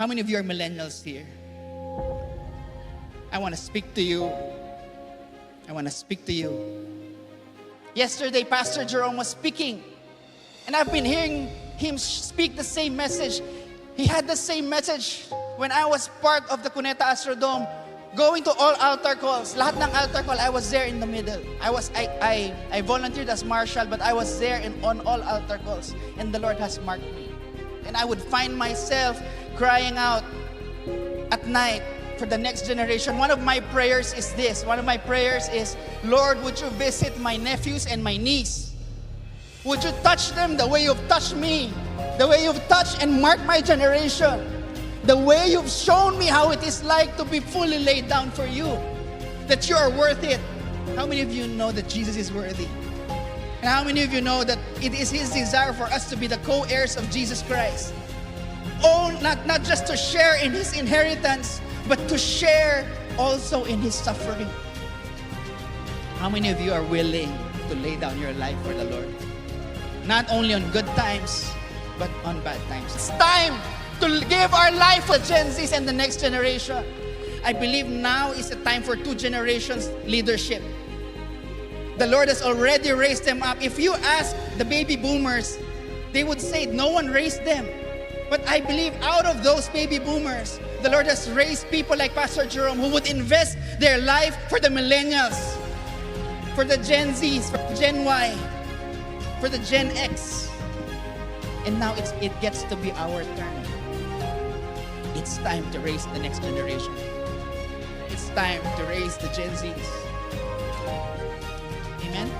How many of you are millennials here? I want to speak to you. I want to speak to you. Yesterday, Pastor Jerome was speaking, and I've been hearing him speak the same message. He had the same message when I was part of the Cuneta Astrodome, going to all altar calls. Lahat ng altar call, I was there in the middle. I volunteered as marshal, but I was there on all altar calls, and the Lord has marked me. And I would find myself crying out at night for the next generation. One of my prayers is this. One of my prayers is, Lord, would you visit my nephews and my niece? Would you touch them the way you've touched me? The way you've touched and marked my generation? The way you've shown me how it is like to be fully laid down for you? That you are worth it. How many of you know that Jesus is worthy? And how many of you know that it is His desire for us to be the co-heirs of Jesus Christ? Oh, not just to share in His inheritance, but to share also in His suffering. How many of you are willing to lay down your life for the Lord? Not only on good times, but on bad times. It's time to give our life for Gen Zs and the next generation. I believe now is the time for two generations leadership. The Lord has already raised them up. If you ask the baby boomers, they would say no one raised them. But I believe out of those baby boomers, the Lord has raised people like Pastor Jerome who would invest their life for the millennials, for the Gen Zs, for the Gen Y, for the Gen X. And now it gets to be our turn. It's time to raise the next generation. It's time to raise the Gen Zs. Amen?